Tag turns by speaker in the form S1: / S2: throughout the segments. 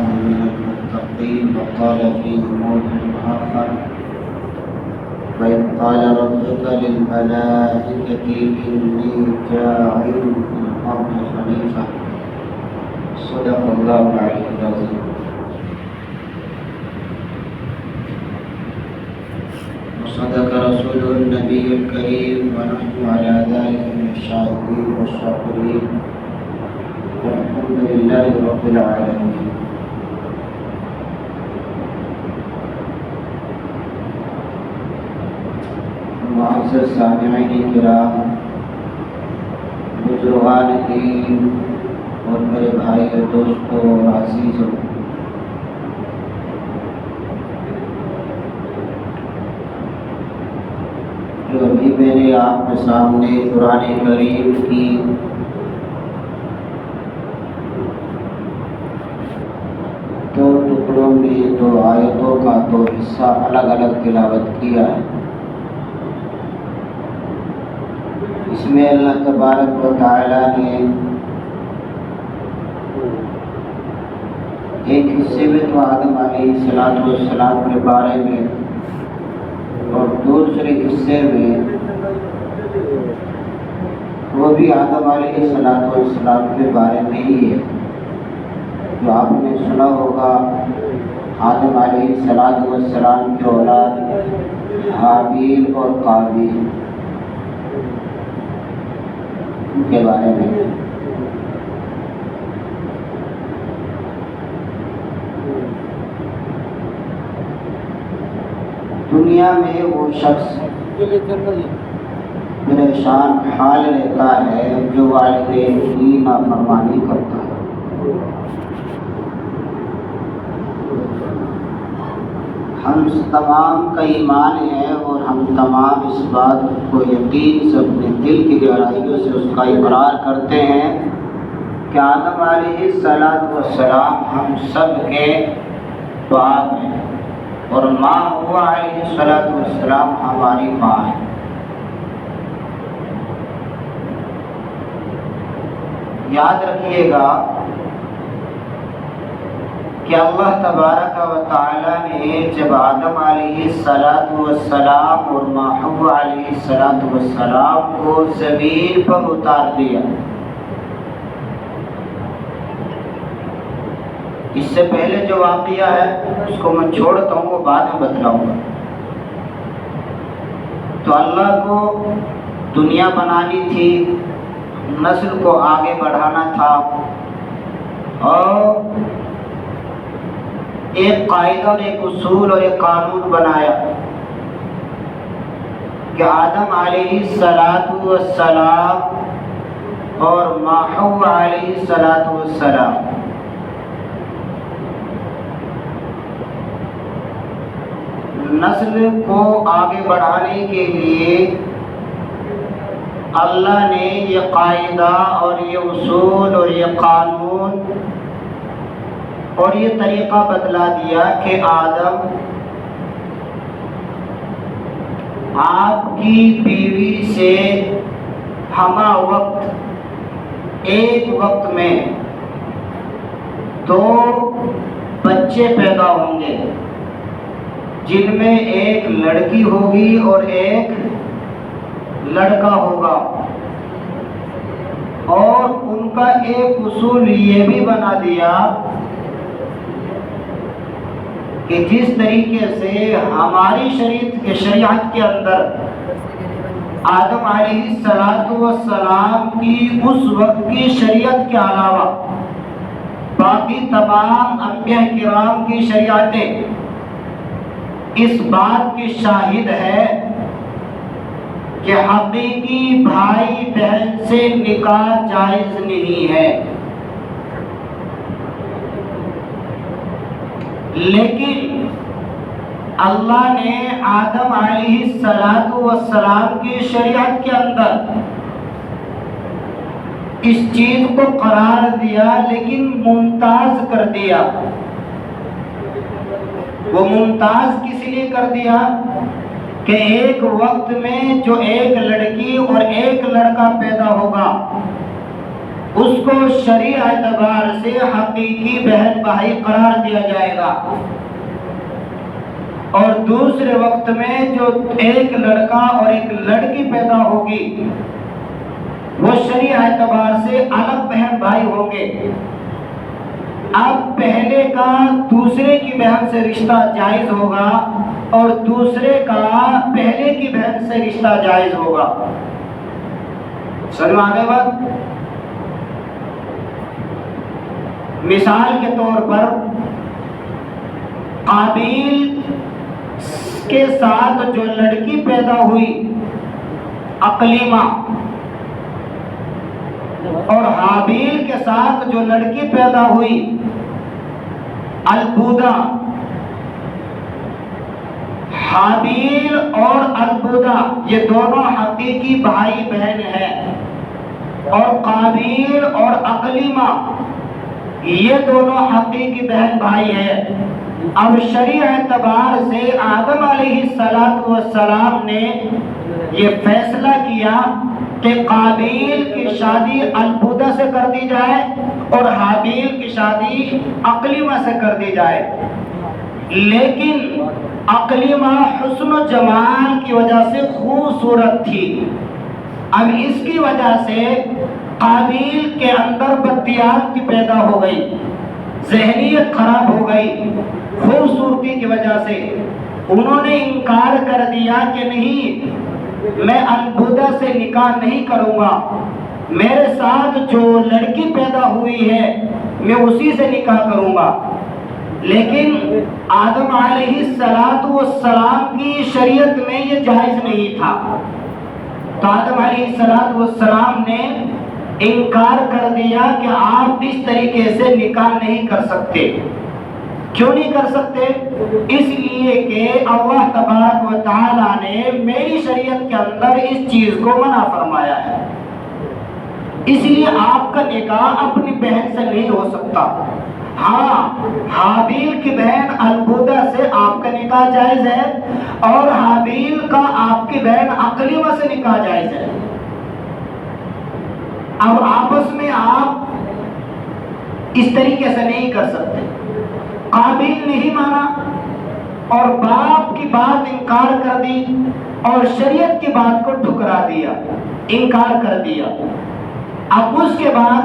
S1: من المتقين وقال في موضع آخر وإذ قال ربك للملائكة إني جاعل في الأرض خليفة صدق الله العلي العظيم. وصدق رسوله النبي الكريم ونحن على ذلك من الشاهدين والشاكرين والحمد لله رب العالمين. معزز سامعین کرام، بزرگان دین اور میرے بھائی اور دوستوں اور عزیزوں، جو ابھی میرے آپ کے سامنے قرآن کریم کی دو ٹکڑوں میں دو آیتوں کا دو حصہ الگ الگ تلاوت کیا ہے، اس میں اللہ تبارک و تعالیٰ نے ایک حصے میں تو آدم علیہ السلام کے بارے میں اور دوسرے حصے میں وہ بھی آدم علیہ السلام کے بارے میں ہی ہے۔ جو آپ نے سنا ہوگا، آدم علیہ السلام کی اولاد حابیل اور قابیل کے بارے میں۔ دنیا میں وہ شخص پریشان حال رہتا ہے جو والدین کی نافرمانی کرتا ہے۔ ہم تمام کا ایمان ہے اور ہم تمام اس بات کو یقین سے اپنے دل کی گہرائیوں سے اس کا اقرار کرتے ہیں کہ آدم علیہ السلام ہم سب کے باپ ہیں اور ماں ہوا علیہ السلام ہماری ماں ہے۔ یاد رکھیے گا کہ اللہ تبارک و تعالی نے جب آدم علیہ السلام اور ماں حوا علیہ السلام کو زمین پر اتار دیا، اس سے پہلے جو واقعہ ہے اس کو میں چھوڑتا ہوں، وہ بعد میں بتلاؤں گا۔ تو اللہ کو دنیا بنانی تھی، نسل کو آگے بڑھانا تھا، اور ایک قاعدہ اور ایک اصول اور ایک قانون بنایا کہ آدم علیہ السلام اور ماں حوا علیہ السلام نسل کو آگے بڑھانے کے لیے اللہ نے یہ قاعدہ اور یہ اصول اور یہ قانون اور یہ طریقہ بتلا دیا کہ آدم، آپ کی بیوی سے ہمہ وقت ایک وقت میں دو بچے پیدا ہوں گے، جن میں ایک لڑکی ہوگی اور ایک لڑکا ہوگا، اور ان کا ایک اصول یہ بھی بنا دیا کہ جس طریقے سے ہماری شریعت کے اندر آدم علیہ السلام کی اس وقت کی شریعت کے علاوہ باقی تمام انبیاء کرام کی شریعتیں اس بات کی شاہد ہے کہ حقیقی بھائی بہن سے نکاح جائز نہیں ہے، لیکن اللہ نے آدم علیہ السلام کی شریعت کے اندر اس چیز کو قرار دیا، لیکن ممتاز کر دیا۔ وہ ممتاز کس لیے کر دیا کہ ایک وقت میں جو ایک لڑکی اور ایک لڑکا پیدا ہوگا، اس کو شرعی اعتبار سے حقیقی بہن بھائی قرار دیا جائے گا، اور دوسرے وقت میں جو ایک لڑکا اور ایک لڑکی پیدا ہوگی وہ شرعی اعتبار سے الگ بہن بھائی ہوں گے۔ اب پہلے کا دوسرے کی بہن سے رشتہ جائز ہوگا اور دوسرے کا پہلے کی بہن سے رشتہ جائز ہوگا۔ سمجھ آگے بات؟ مثال کے طور پر قابیل کے ساتھ جو لڑکی پیدا ہوئی اقلیمہ، اور حابیل کے ساتھ جو لڑکی پیدا ہوئی البودہ، حابیل اور البودہ یہ دونوں حقیقی بھائی بہن ہیں، اور قابیل اور اقلیمہ یہ دونوں حقیقی بہن بھائی ہیں۔ اب شرعی اعتبار سے آدم علیہ السلام نے یہ فیصلہ کیا کہ قابیل کی شادی البودہ سے کر دی جائے اور حابیل کی شادی اقلیمہ سے کر دی جائے، لیکن اقلیمہ حسن و جمال کی وجہ سے خوبصورت تھی۔ اب اس کی وجہ سے قابیل کے اندر بدیات کی پیدا ہو گئی، ذہنیت خراب ہو گئی خوبصورتی کی وجہ سے۔ انہوں نے انکار کر دیا کہ نہیں، میں البودہ سے نکاح نہیں کروں گا، میرے ساتھ جو لڑکی پیدا ہوئی ہے میں اسی سے نکاح کروں گا۔ لیکن آدم علیہ السلام کی شریعت میں یہ جائز نہیں تھا، تو آدم علیہ السلام نے انکار کر دیا کہ آپ اس طریقے سے نکاح نہیں کر سکتے۔ کیوں نہیں کر سکتے؟ اس لیے کہ اللہ تبارک و تعالی نے میری شریعت کے اندر اس چیز کو منع فرمایا ہے، اس لیے آپ کا نکاح اپنی بہن سے نہیں ہو سکتا۔ ہاں، حابیل کی بہن البودہ سے آپ کا نکاح جائز ہے، اور حابیل کا آپ کی بہن اقلیمہ سے نکاح جائز ہے۔ اب آپس میں آپ اس طریقے سے نہیں کر سکتے۔ قابیل نہیں مانا اور باپ کی بات انکار کر دی اور شریعت کی بات کو ٹھکرا دیا، انکار کر دیا۔ اب اس کے بعد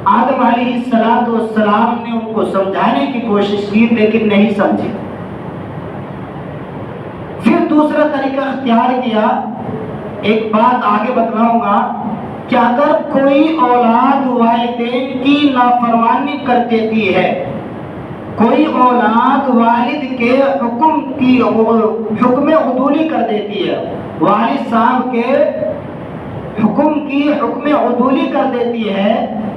S1: آدم علیہ السلام نے ان کو سمجھانے کی کوشش کی لیکن نہیں سمجھے۔ پھر دوسرا طریقہ اختیار کیا، ایک بات آگے بتلاؤں گا کہ اگر کوئی اولاد والدین کی نافرمانی کر دیتی ہے، کوئی اولاد والد کے حکم عدولی کر دیتی ہے، والد صاحب کے حکم عدولی کر دیتی ہے،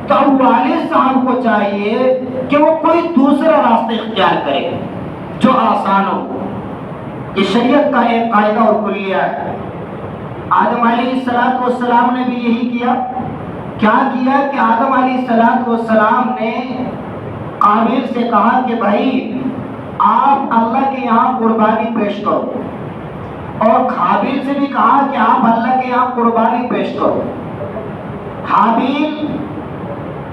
S1: تو اب والد صاحب کو چاہیے کہ وہ کوئی دوسرا راستہ اختیار کرے جو آسان ہو۔ یہ شریعت کا ایک قاعدہ اور کلیہ ہے۔ آدم علیہ السلام نے بھی یہی کیا۔ کیا کیا کہ آدم علیہ السلام نے قابیل سے کہا کہ بھائی آپ اللہ کے یہاں قربانی پیش کرو، اور حابیل سے بھی کہا کہ آپ اللہ کے یہاں قربانی پیش کرو۔ حابیل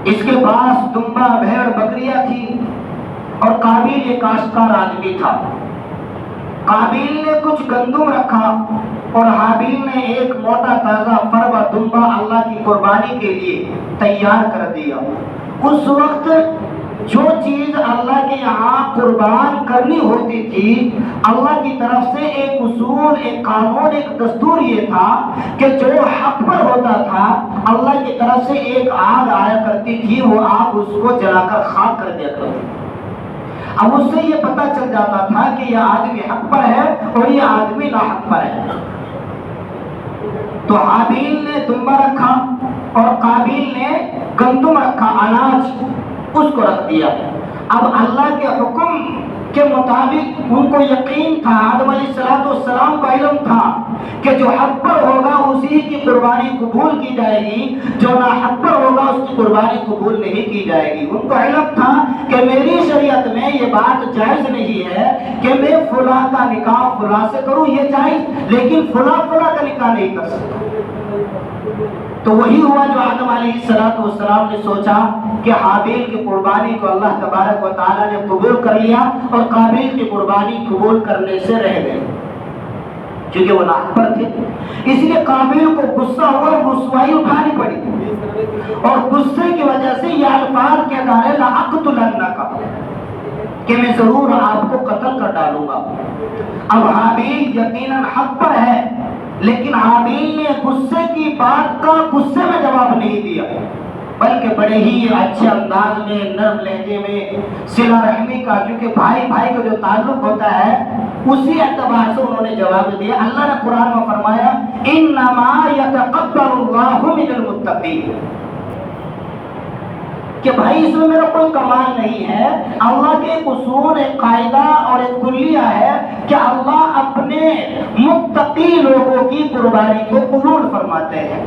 S1: اس کے پاس دمبا بھیڑ بکریاں تھی، اور قابیل ایک کاشتکار آدمی تھا۔ قابیل نے کچھ گندم رکھا اور حابیل نے ایک موٹا تازہ فربا دمبا اللہ کی قربانی کے لیے تیار کر دیا۔ اس وقت جو چیز اللہ کے یہاں قربان کرنی ہوتی تھی، اللہ کی طرف سے ایک اصول، ایک قانون، ایک دستور یہ تھا کہ جو حق پر ہوتا تھا اللہ کی طرف سے ایک آگ آیا کرتی تھی، وہ آگ اس کو جلا کر خاک کر دیا کرتی تھی۔ اب اس سے یہ پتہ چل جاتا تھا کہ یہ آدمی حق پر ہے اور یہ آدمی ناحق پر ہے۔ تو حابیل نے دمبا رکھا اور قابیل نے گندم رکھا، اناج اس کو رکھ دیا۔ اب اللہ کے حکم کے مطابق ان کو یقین تھا، آدم علیہ السلام کا علم تھا کہ جو حق پر ہوگا اسی کی قربانی قبول کی جائے گی، جو نا حق پر ہوگا اس کی قربانی قبول نہیں کی جائے گی۔ ان کو علم تھا کہ میری شریعت میں یہ بات جائز نہیں ہے کہ میں فلاں کا نکاح فلاں سے کروں، یہ جائز، لیکن فلاں کا نکاح نہیں کر سکتا۔ تو تو وہی ہوا جو آدم علیہ السلام نے سوچا کہ حابیل کی قربانی کو اللہ تبارک و تعالیٰ نے قبول کر لیا اور قابیل کی قربانی قبول کرنے سے رہ گئے، کیونکہ وہ ناحق پر تھے۔ اس لیے قابیل کو غصہ ہوا، رسوائی اٹھانی پڑی، اور غصے کی وجہ سے یہ الفاظ کہتا ہے لَأَقْتُلَنَّكَ، کہ میں ضرور آپ کو قتل کر ڈالوں گا۔ اب حابیل یقیناً حق پر ہے، لیکن حابیل نے غصے کی بات کا غصے میں جواب نہیں دیا، بلکہ بڑے ہی اچھے انداز میں، نرم لہجے میں، صلہ رحمی کا، کیونکہ بھائی بھائی کا جو تعلق ہوتا ہے اسی اعتبار سے انہوں نے جواب دیا۔ اللہ نے قرآن میں فرمایا انما یتقبل اللہ من المتقین، کہ بھائی اس میں میرا کوئی کمال نہیں ہے، اللہ کے ایک اصول، ایک قاعدہ اور ایک کلیہ ہے کہ اللہ اپنے متقی لوگوں کی قربانی کو قبول فرماتے ہیں،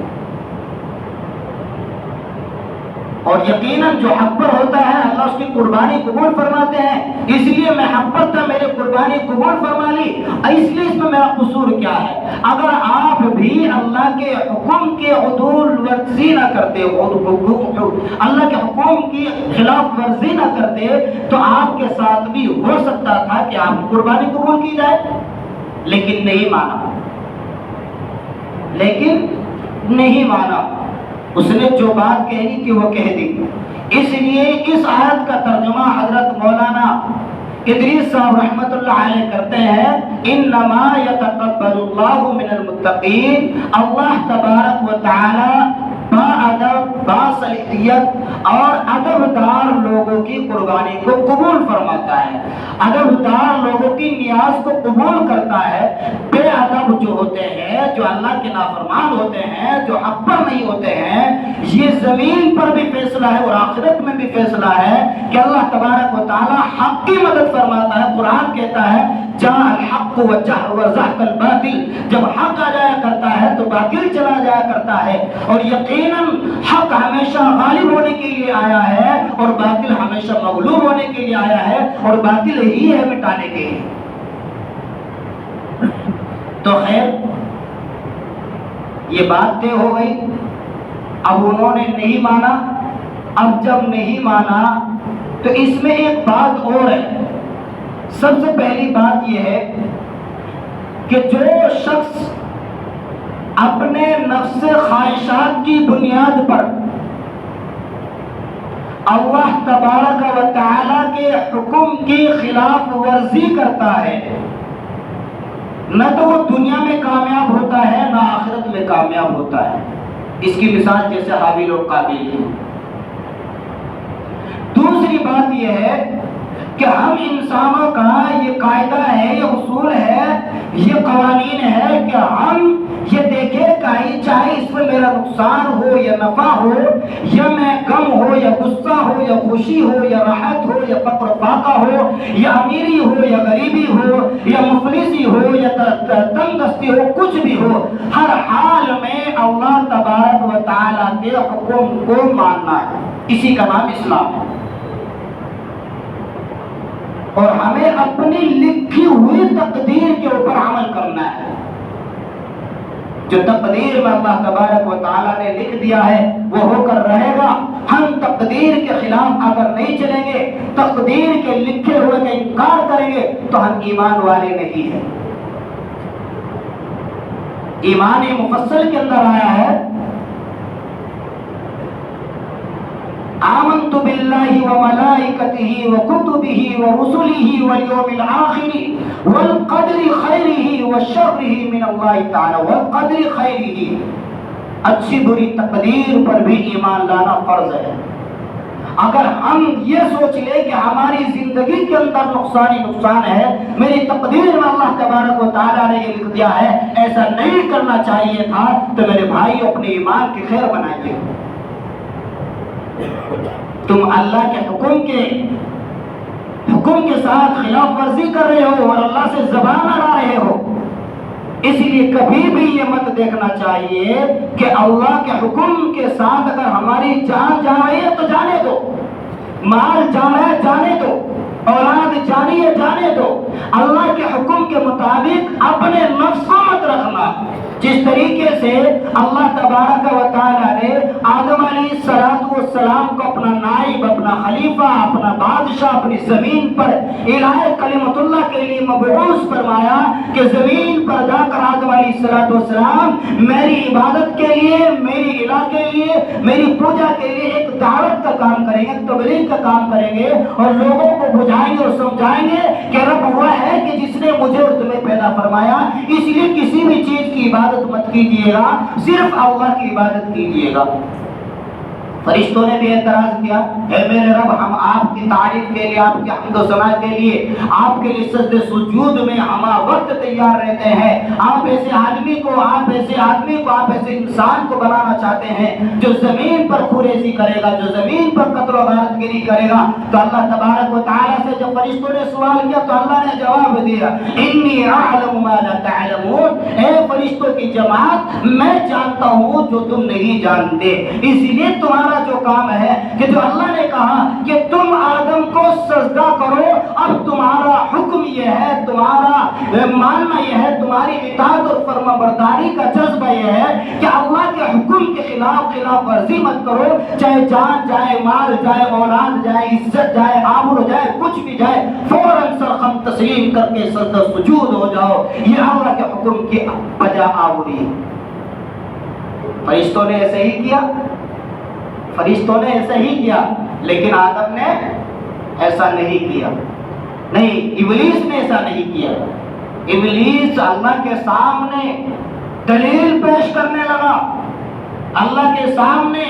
S1: اور یقیناً جو حق پر ہوتا ہے اللہ اس کی قربانی قبول فرماتے ہیں۔ اس لیے میں حق پر تھا، میری قربانی قبول فرما لی، اس لیے اس میں میرا قصور کیا ہے؟ اگر آپ بھی اللہ کے حکم کی عدول ورزی نہ کرتے، اللہ کے حکم کی خلاف ورزی نہ کرتے، تو آپ کے ساتھ بھی ہو سکتا تھا کہ آپ کی قربانی قبول کی جائے، لیکن نہیں مانا، اس نے جو بات کہنی تھی وہ کہہ دی۔ اس لیے اس آیت کا ترجمہ حضرت مولانا ادریس صاحب رحمت اللہ علیہ کرتے ہیں انما یتقبل اللہ من المتقین، اللہ تبارک و تعالی با ادب، با صلاحیت اور ادب دار لوگوں کی قربانی کو قبول فرماتا ہے، ادب دار لوگوں کی نیاز کو قبول کرتا ہے۔ بے ادب جو ہوتے ہیں، جو اللہ کے نافرمان ہوتے ہیں، جو حق پر نہیں ہوتے ہیں، یہ زمین پر بھی فیصلہ ہے اور آخرت میں بھی فیصلہ ہے کہ اللہ تبارک و تعالی حق کی مدد فرماتا ہے۔ قرآن کہتا ہے جاء الحق وزهق الباطل، جب حق آ جایا کرتا ہے تو باطل چلا جایا کرتا ہے، اور یقیناً حق ہمیشہ غالب ہونے کے لیے آیا ہے اور باطل ہمیشہ مغلوب ہونے کے لیے آیا ہے، اور باطل ہی ہے مٹانے کے لیے۔ تو خیر یہ بات طے ہو گئی، اب انہوں نے نہیں مانا۔ اب جب نہیں مانا تو اس میں ایک بات اور ہے۔ سب سے پہلی بات یہ ہے کہ جو شخص اپنے نفس خواہشات کی بنیاد پر اللہ تبارک و تعالی کے حکم کی خلاف ورزی کرتا ہے، نہ تو وہ دنیا میں کامیاب ہوتا ہے نہ آخرت میں کامیاب ہوتا ہے۔ اس کی مثال جیسے حابیل اور قابیل ہے۔ دوسری بات یہ ہے کہ ہم انسانوں کا یہ قاعدہ ہے، یہ اصول ہے، یہ قوانین ہے کہ ہم یہ دیکھیں کہ چاہے اس میں میرا نقصان ہو یا نفع ہو، یا میں غم ہو یا غصہ ہو یا خوشی ہو یا راحت ہو یا فقر فاقہ ہو یا امیری ہو یا غریبی ہو یا مفلسی ہو یا تنگدستی ہو، کچھ بھی ہو، ہر حال میں اللہ تبارک و تعالیٰ کے حکم کو ماننا ہے۔ اسی کا نام اسلام ہے، اور ہمیں اپنی لکھی ہوئی تقدیر کے اوپر عمل کرنا ہے۔ جو تقدیر میں اللہ تبارک و تعالیٰ نے لکھ دیا ہے وہ ہو کر رہے گا۔ ہم تقدیر کے خلاف اگر نہیں چلیں گے، تقدیر کے لکھے ہوئے کا انکار کریں گے تو ہم ایمان والے نہیں ہیں۔ ایمان مفصل کے اندر آیا ہے آمنت باللہ وملائکتہ وکتبہ ورسلہ والیوم الآخر والقدر خیرہ وشرہ من اللہ تعالی والقدر خیرہ۔ اچھی بری تقدیر پر بھی ایمان لانا فرض ہے۔ اگر ہم یہ سوچ لیں کہ ہماری زندگی کے اندر نقصان ہی نقصان ہے، میری تقدیر میں اللہ تبارک و تعالیٰ نے یہ لکھ دیا ہے، ایسا نہیں کرنا چاہیے تھا، تو میرے بھائی اپنے ایمان کی خیر بنائیے۔ تم اللہ کے حکم کے ساتھ خلاف ورزی کر رہے ہو اور اللہ سے زبان لڑا رہے ہو، اس لیے کبھی بھی یہ مت دیکھنا چاہیے کہ اللہ کے حکم کے ساتھ اگر ہماری جان جا رہی ہے تو جانے دو، مال جانا ہے جانے دو، اولاد جانی ہے جانے دو،
S2: اللہ کے حکم کے مطابق اپنے نفس کو مت رکھنا۔ جس طریقے سے اللہ تبارک و تعالیٰ نے آدم علیہ السلام کو اپنا نائب، اپنا خلیفہ، اپنا بادشاہ اپنی زمین پر الہ کلمت اللہ کے لیے مبعوث فرمایا کہ زمین پر جا کر آدم علیہ السلام میری عبادت کے لیے، میری الہ کے لیے، میری پوجا کے لیے ایک دعوت کا کام کریں گے، تبلیغ کا کام کریں گے اور لوگوں کو بجھائیں گے اور سمجھائیں گے کہ رب وہ ہے کہ جس نے مجھے اور تمہیں پیدا فرمایا، اس لیے کسی بھی چیز کی عبادت مت کیجیے گا، صرف اللہ کی عبادت کیجیے گا۔ فرشتوں نے بھی اعتراض کیا، اے میرے رب، ہم آپ کی تعریف کے لیے، آپ کی حمد و ثنا کے لیے، آپ کے لیے سجدے سجود میں ہم وقت تیار رہتے ہیں۔ آپ ایسے آدمی کو، آپ ایسے انسان کو بنانا چاہتے ہیں جو زمین پر خوریزی کرے گا، جو زمین پر قتل و غارت گری کرے گا۔ تو اللہ تبارک و تعالیٰ سے جب فرشتوں نے سوال کیا تو اللہ نے جواب دیا، انی اعلم ما لا تعلمون، اے فرشتوں کی جماعت، میں جانتا ہوں جو تم نہیں جانتے، اس لیے تمہارا جو کام ہے کہ جو اللہ نے کہا کہ تم آدم کو سجدہ کرو، اب تمہارا حکم یہ ہے، تمہارا ماننا یہ ہے، تمہاری اطاعت اور فرما برداری کا جذبہ یہ ہے کہ اللہ کے حکم کے خلاف ورزی مت کرو، چاہے جان جائے، مال جائے، اولاد جائے، عزت جائے، آبرو جائے، کچھ بھی جائے، فوراً سرخم تسلیم کر کے سجدہ سجود ہو جاؤ۔ یہ اللہ کے حکم کی بجا آوری۔ فرشتوں نے ایسے ہی کیا، فرشتوں نے ایسا ہی کیا، لیکن آدم نے ایسا نہیں کیا، نہیں، ابلیس نے ایسا نہیں کیا۔ ابلیس اللہ کے سامنے دلیل پیش کرنے لگا، اللہ کے سامنے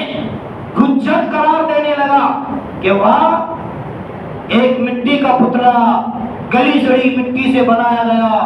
S2: حجت قرار دینے لگا کہ وہ ایک مٹی کا پتلا گلی سڑی مٹی سے بنایا گیا،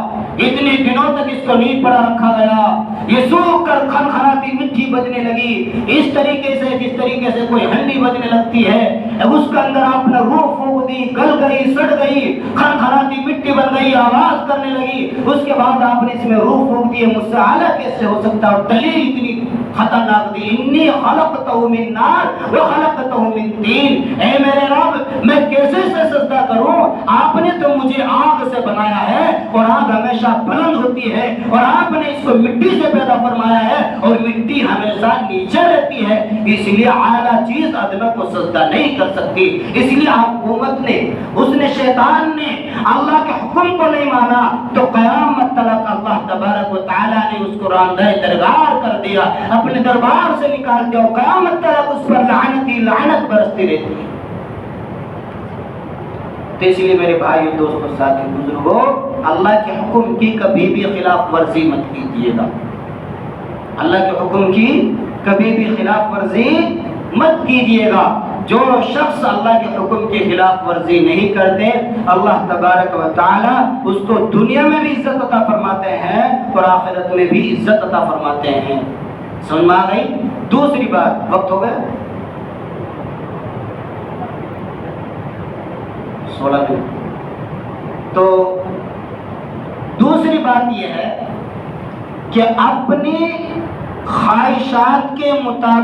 S2: اتنے دنوں تک اس کو نہیں پڑا رکھا گیا، یہ سوکھ کر کھنکھناتی مٹی بجنے لگی، اس طریقے سے جس طریقے سے کوئی ہنڈی بجنے لگتی ہے، اس کے اندر آپ نے روح پھونک دی، گل گئی، سڑ گئی، کھنکھناتی مٹی بن گئی، آواز کرنے لگی، اس کے بعد آپ نے اس میں روح پھونک دی، مجھ سے اعلیٰ کیسے ہو سکتا ہے؟ اور دلیل اتنی خطرناک دی، انی خلقتہ من نار وخلقتہ من طین، اے میرے رب، میں کیسے سے سجدہ کروں؟ آپ نے تو مجھے آگ سے بنایا ہے اور آگ ہمیشہ بلند ہوتی ہے، اور آپ نے اس کو مٹی سے پیدا فرمایا ہے اور مٹی ہمیشہ نیچے رہتی ہے، اس لیے اعلیٰ چیز ادنا کو سجدہ نہیں کر سکتی۔ اس لیے حکومت نے، اس نے، شیطان نے اللہ کے حکم کو نہیں مانا تو قیامت تک اللہ تبارک و تعالیٰ نے اس کو راندہ درگار کر دیا، اپنے دربار سے نکال دیا، اور قیامت تک اس پر لعنت ہی لعنت برستی رہتی ہے۔ تو اس لیے میرے بھائی، دوستوں، ساتھی، بزرگوں، اللہ کے حکم کی کبھی بھی خلاف ورزی مت کیجیے گا، اللہ کے حکم کی کبھی بھی خلاف ورزی مت کیجیے گا۔ جو شخص اللہ کے حکم کی خلاف ورزی نہیں کرتے، اللہ تبارک و تعالی اس کو دنیا میں بھی عزت عطا فرماتے ہیں اور آخرت میں بھی عزت عطا فرماتے ہیں۔ سمجھ میں آ گئی؟ دوسری بات، وقت ہو گیا 16 منٹ۔ تو دوسری بات یہ ہے کہ اپنی خواہشات کے مطابق